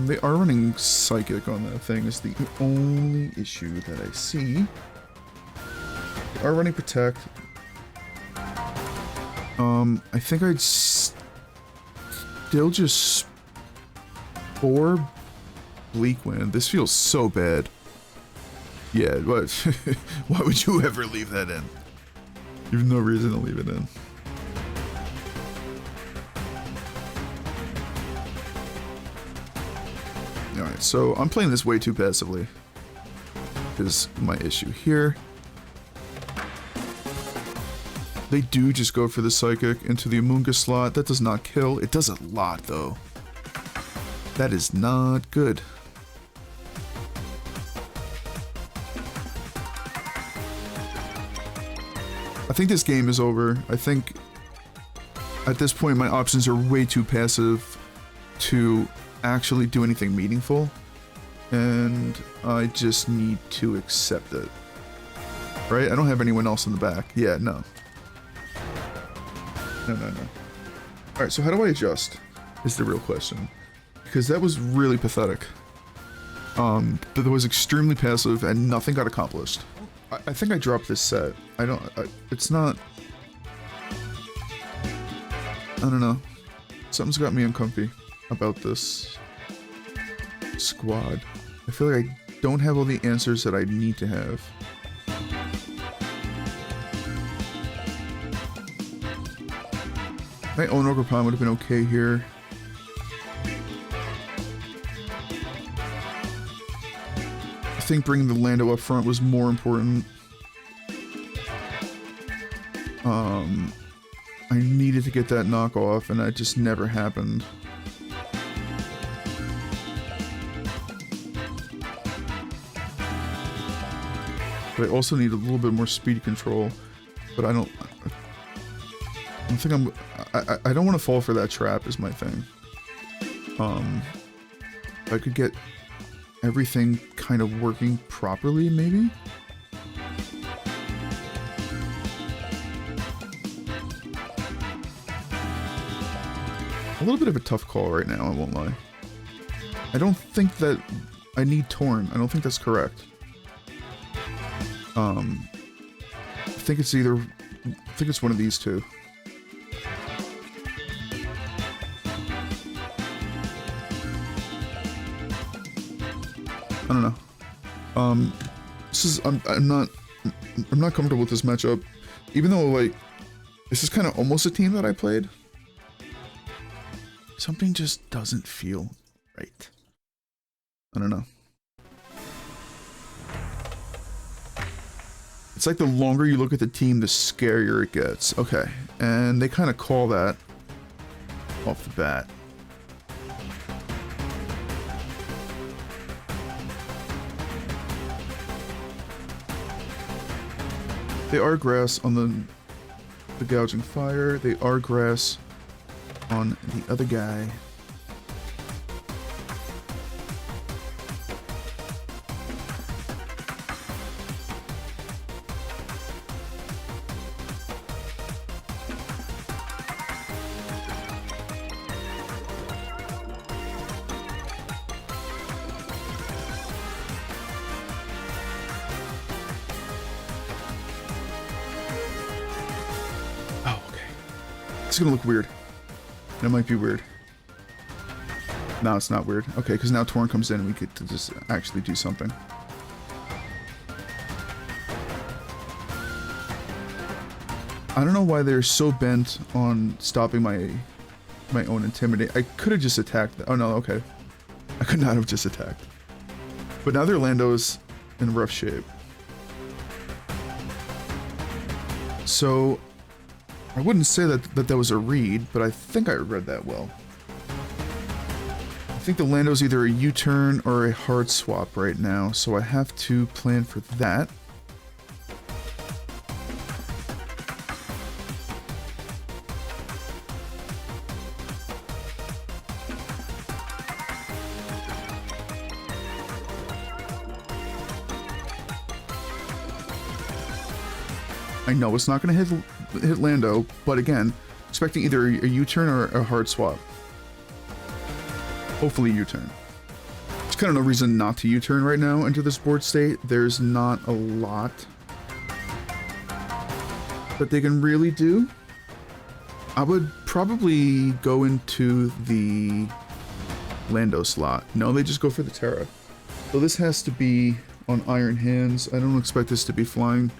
They are running Psychic on that thing is the only issue that I see. They are running Protect. I think I'd still just spore Bleak Wind. This feels so bad. Yeah, what? Why would you ever leave that in? You have no reason to leave it in. Alright, so I'm playing this way too passively. Is my issue here. They do just go for the Psychic into the Amoonguss slot. That does not kill. It does a lot, though. That is not good. I think this game is over. I think at this point my options are way too passive to actually do anything meaningful. And I just need to accept it. Right? I don't have anyone else in the back. Yeah, no. No. Alright, so how do I adjust? Is the real question. Because that was really pathetic. That was extremely passive and nothing got accomplished. I think I dropped this set. It's not... I don't know. Something's got me uncomfy about this squad. I feel like I don't have all the answers that I need to have. My own ogerpon would have been okay here. I think bringing the Lando up front was more important. I needed to get that knockoff, and that just never happened. But I also need a little bit more speed control. But I don't think I don't want to fall for that trap is my thing. If I could get everything kind of working properly, maybe? A little bit of a tough call right now, I won't lie. I don't think that I need Torn. I don't think that's correct. I think it's either... I think it's one of these two. I don't know. This is... I'm not comfortable with this matchup. Even though, like, this is kind of almost a team that I played. Something just doesn't feel right. I don't know. It's like the longer you look at the team, the scarier it gets. Okay, and they kind of call that off the bat. They are grass on the gouging fire. They are grass on the other guy. Oh, okay. It's gonna look weird. It might be weird. No, it's not weird. Okay, because now Torn comes in and we get to just actually do something. I don't know why they're so bent on stopping my own Intimidate. I could have just attacked. Oh no, okay. I could not have just attacked. But now their Lando's in rough shape. So I wouldn't say that was a read, but I think I read that well. I think the Lando's either a U-turn or a hard swap right now, so I have to plan for that. I know it's not going to hit Lando, but again, expecting either a U-turn or a hard swap. Hopefully U-turn. There's kind of no reason not to U-turn right now into this board state. There's not a lot that they can really do. I would probably go into the Lando slot. No, they just go for the Terra. So this has to be on Iron Hands. I don't expect this to be flying.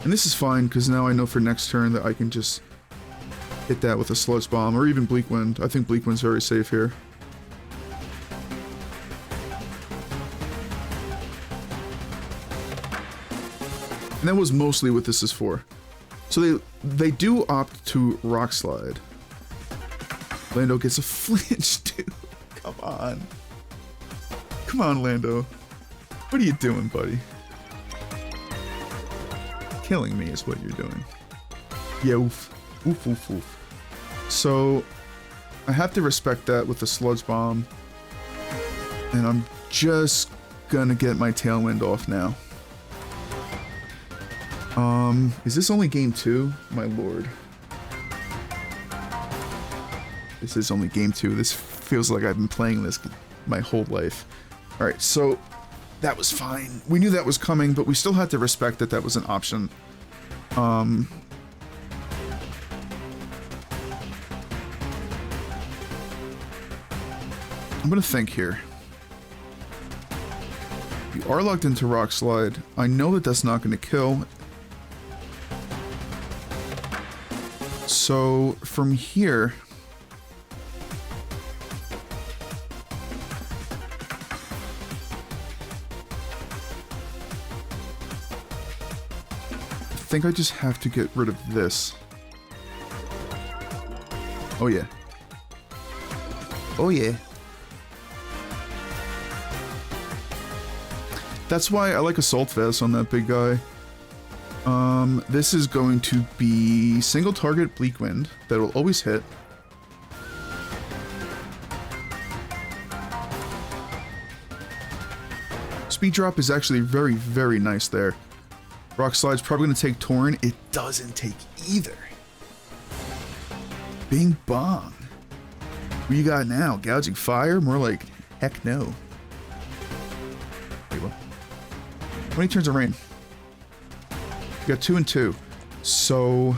And this is fine, because now I know for next turn that I can just hit that with a Sludge Bomb, or even Bleak Wind. I think Bleak Wind's very safe here. And that was mostly what this is for. So they do opt to Rock Slide. Lando gets a flinch, dude. Come on. Come on, Lando. What are you doing, buddy? Killing me is what you're doing. Yeah, oof. Oof, oof, oof. So, I have to respect that with the Sludge Bomb. And I'm just gonna get my Tailwind off now. Is this only game 2? My lord. This is only game 2. This feels like I've been playing this my whole life. Alright, so that was fine. We knew that was coming, but we still had to respect that that was an option. I'm gonna think here. You are locked into Rock Slide. I know that that's not gonna kill. So from here, I think I just have to get rid of this. Oh yeah. Oh yeah. That's why I like Assault Vest on that big guy. This is going to be single target Bleak Wind that will always hit. Speed drop is actually very, very nice there. Rock Slide's probably going to take Torn. It doesn't take either. Bing bong. What you got now? Gouging Fire? More like, heck no. Wait, what? How many turns of rain? You got 2 and 2. So...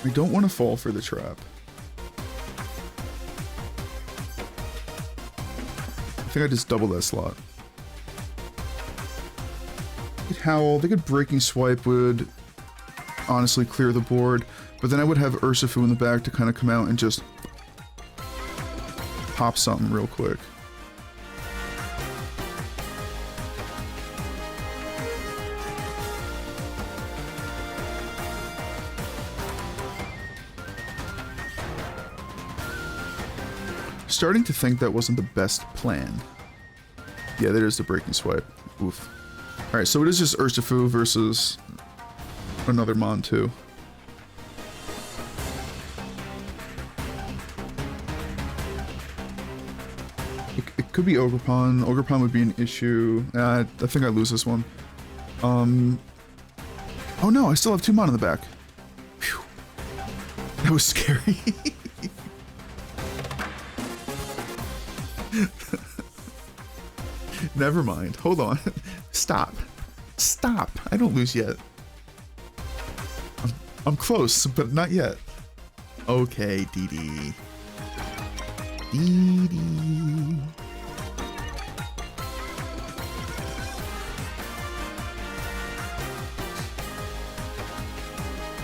I don't want to fall for the trap. I think I just double that slot. They could Howl, they could Breaking Swipe would honestly clear the board, but then I would have Urshifu in the back to kind of come out and just pop something real quick. Starting to think that wasn't the best plan. Yeah, there's the Breaking Swipe. Oof. Alright, so it is just Urshifu versus another Mon too. It could be Ogerpon. Ogerpon would be an issue. I think I lose this one. Oh no, I still have 2 Mon in the back. Phew. That was scary. Never mind. Hold on. Stop. Stop. I don't lose yet. I'm close, but not yet. Okay, DD. DD.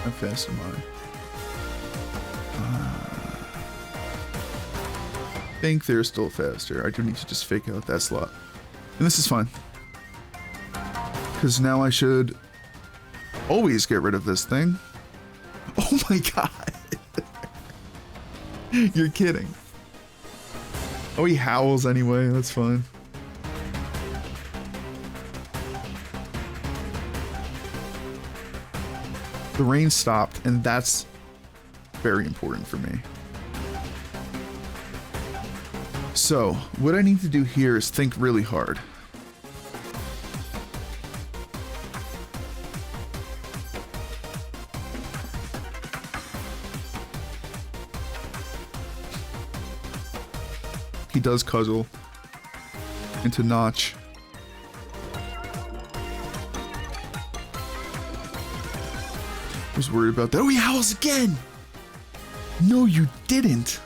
How fast am I? I think they're still faster. I do need to just fake out that slot. And this is fine. Because now I should always get rid of this thing. Oh my god. You're kidding. Oh, he howls anyway. That's fine. The rain stopped, and that's very important for me. So, what I need to do here is think really hard. He does Cudgel into Notch. I was worried about that. Oh, he howls again! No, you didn't!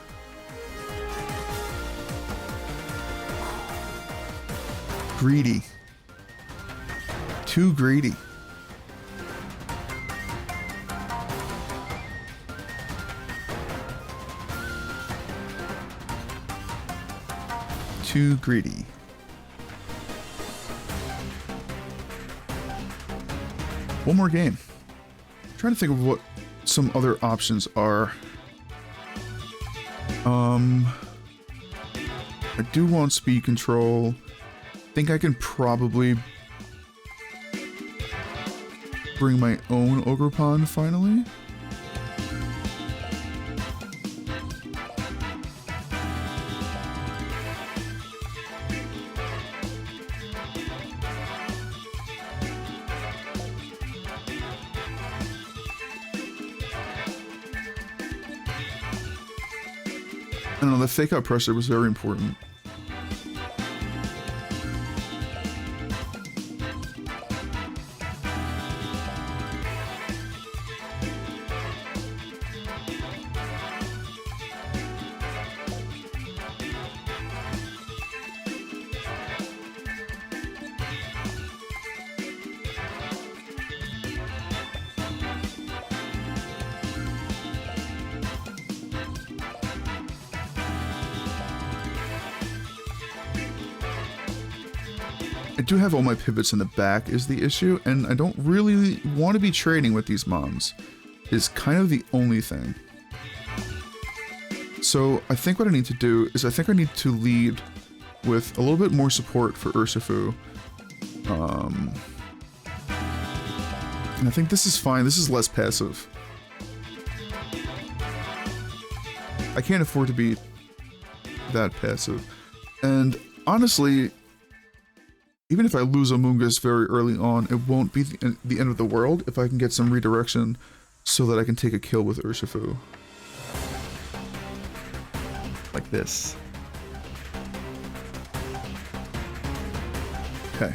Greedy. Too greedy. Too greedy. One more game. I'm trying to think of what some other options are. I do want speed control. Think I can probably bring my own Ogerpon finally. I don't know, the fake out pressure was very important. do have all my pivots in the back is the issue, and I don't really want to be trading with these mons. Is kind of the only thing. So I think what I need to do is I think I need to lead with a little bit more support for Urshifu. And I think this is fine. This is less passive. I can't afford to be that passive. And honestly, even if I lose Amoonguss very early on, it won't be the end of the world if I can get some redirection so that I can take a kill with Urshifu. Like this. Okay.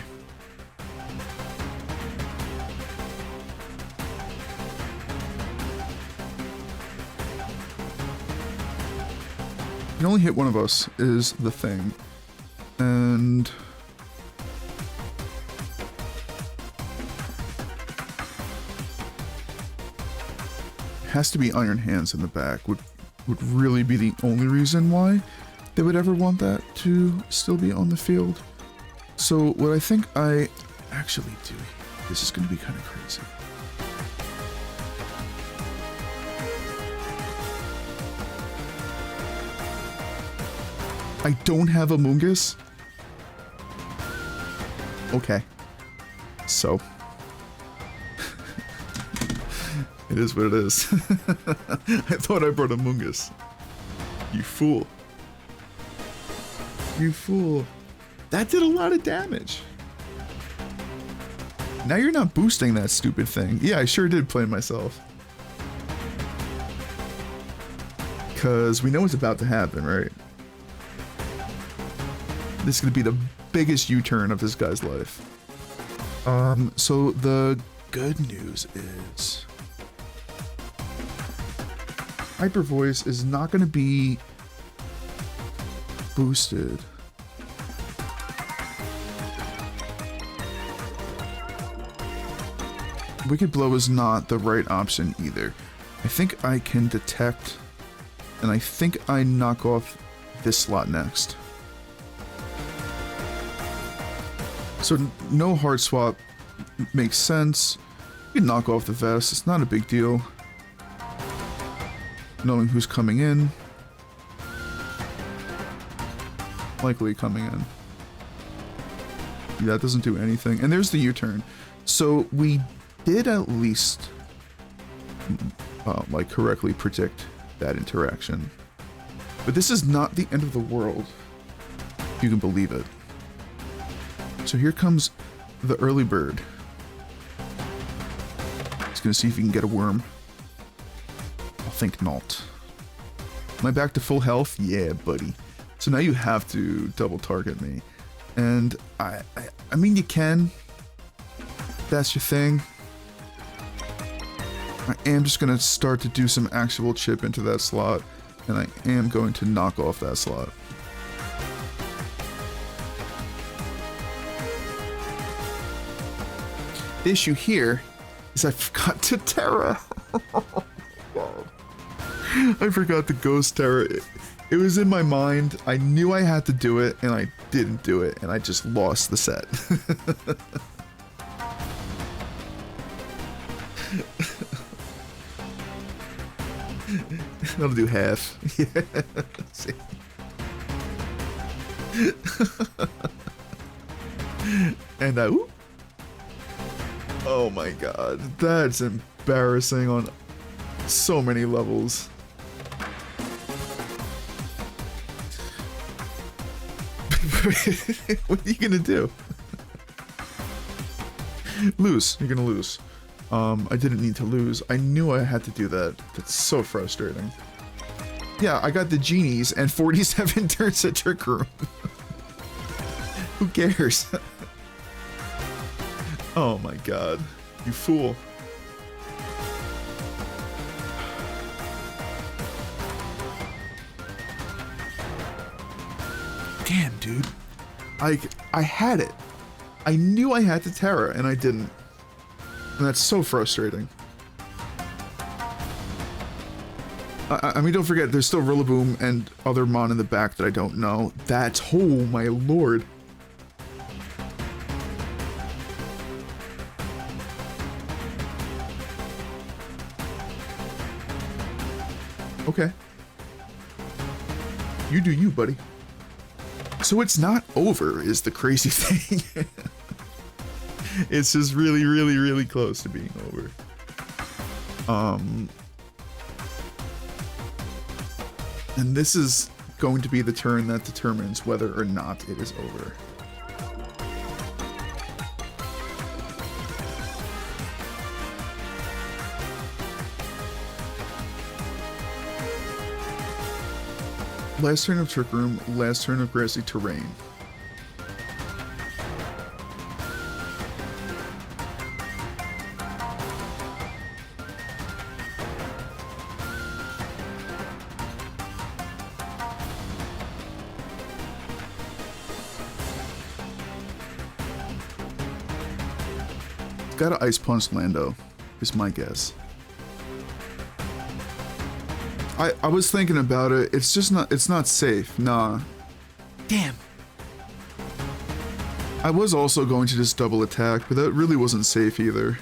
You can only hit one of us is the thing. And it has to be Iron Hands in the back would really be the only reason why they would ever want that to still be on the field. So what I think I actually do, this is going to be kind of crazy. I don't have Amoonguss. Okay. So. It is what it is. I thought I brought Amoonguss. You fool. You fool. That did a lot of damage. Now you're not boosting that stupid thing. Yeah, I sure did play myself. Because we know what's about to happen, right? This is going to be the biggest U-turn of this guy's life. So the good news is Hyper Voice is not going to be boosted. Wicked Blow is not the right option either. I think I can detect, and I think I knock off this slot next. So no hard swap makes sense. You can knock off the vest, it's not a big deal. Knowing who's coming in. Likely coming in. Yeah, that doesn't do anything. And there's the U-turn. So we did at least like correctly predict that interaction. But this is not the end of the world. If you can believe it. So here comes the early bird. He's gonna see if he can get a worm. I think not. Am I back to full health? Yeah, buddy. So now you have to double target me. And I mean, you can. That's your thing. I am just gonna start to do some actual chip into that slot. And I am going to knock off that slot. The issue here is I forgot to Terra. Oh, God. I forgot to Ghost Terra. It was in my mind. I knew I had to do it, and I didn't do it, and I just lost the set. That'll do half. Yeah. See. And I... Whoop. Oh my god, that's embarrassing on so many levels. What are you gonna do? Lose. You're gonna lose. I didn't need to lose. I knew I had to do that. That's so frustrating. Yeah, I got the genies and 47 turns at Trick Room. Who cares? Oh my god. You fool. Damn, dude. I had it. I knew I had to Terra, and I didn't. And that's so frustrating. I mean, don't forget, there's still Rillaboom and other Mon in the back that I don't know. That's... Oh, my lord. Okay. You do you, buddy. So it's not over is the crazy thing. It's just really, really, really close to being over. And this is going to be the turn that determines whether or not it is over. Last turn of Trick Room, last turn of Grassy Terrain. Gotta Ice Punch Lando, is my guess. I was thinking about it. It's just not. It's not safe. Nah. Damn. I was also going to just double attack, but that really wasn't safe either.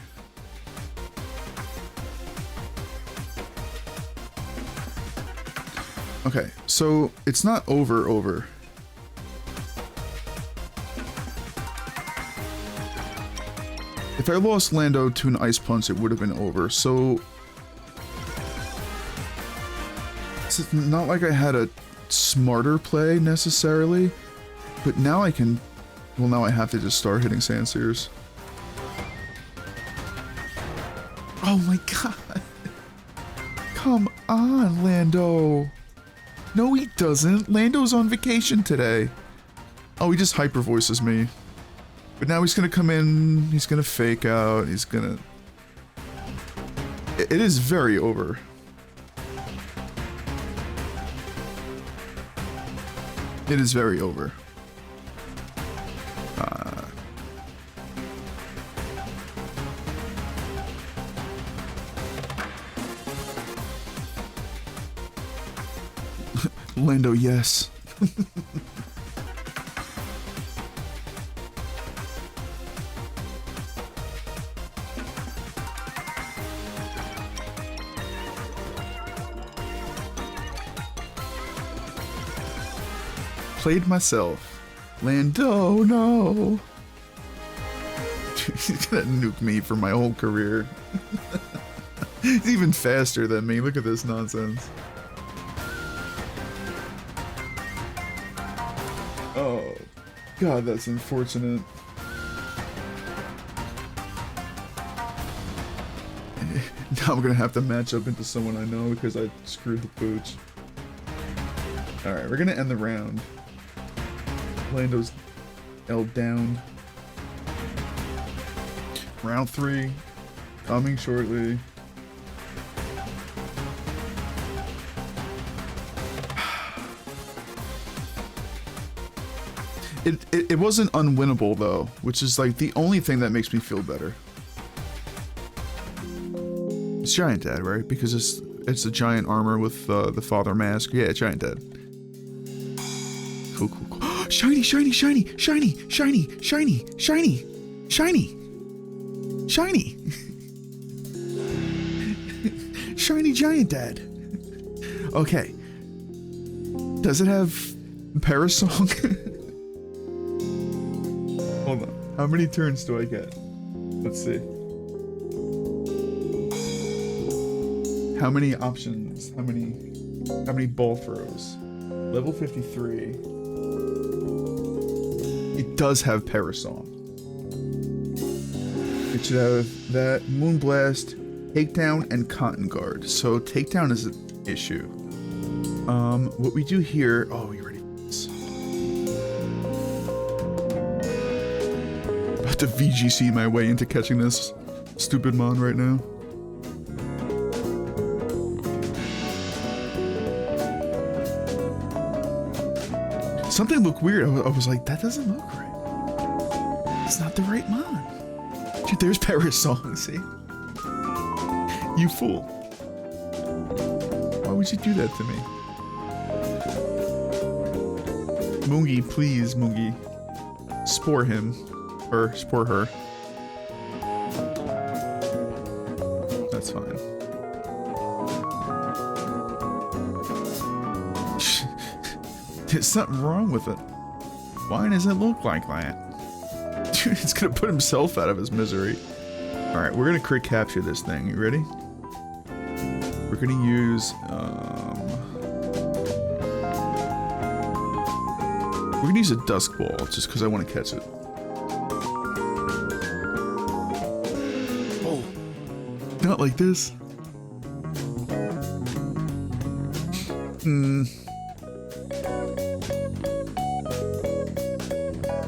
Okay, so it's not over. If I lost Lando to an Ice Punch, it would have been over. So it's not like I had a smarter play necessarily, but now I can. Well, now I have to just start hitting Sandsears. Oh my god! Come on, Lando. No, he doesn't. Lando's on vacation today. Oh, he just hyper voices me. But now he's gonna come in, he's gonna fake out, he's gonna... It is very over. It is very over. Lando, yes. Played myself. Lando, no. He's gonna nuke me for my whole career. He's even faster than me. Look at this nonsense. Oh, God, that's unfortunate. Now I'm gonna have to match up into someone I know because I screwed the pooch. Alright, we're gonna end the round. Lando's L down. Round 3, coming shortly. It wasn't unwinnable though, which is like the only thing that makes me feel better. It's Giant Dad, right? Because it's a giant armor with the father mask. Yeah, Giant Dad. Cool, cool, cool. Shiny, shiny, shiny, shiny, shiny, shiny, shiny, shiny, shiny. Shiny Giant Dad. Okay. Does it have Parasong? Hold on. How many turns do I get? Let's see. How many options? How many ball throws? Level 53. It does have Parasong. It should have that, Moonblast, Takedown, and Cotton Guard. So Takedown is an issue. What we do here... Oh, you ready for this? About to VGC my way into catching this stupid mon right now. Something looked weird. I was like, that doesn't look right. It's not the right mon. Dude, there's Parasong, see? You fool. Why would you do that to me? Moongie, please, Moongie. Spore him. Or spore her. That's fine. There's something wrong with it. Why does it look like that? Dude, it's gonna put himself out of his misery. Alright, we're gonna crit capture this thing. You ready? We're gonna use, we're gonna use a dusk ball, just because I want to catch it. Oh! Not like this.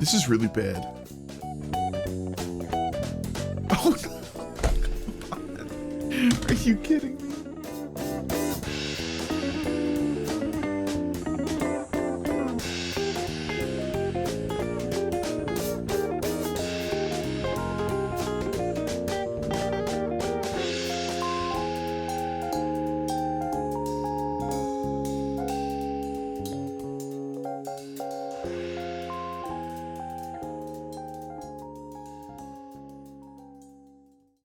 This is really bad. Oh no! Are you kidding me?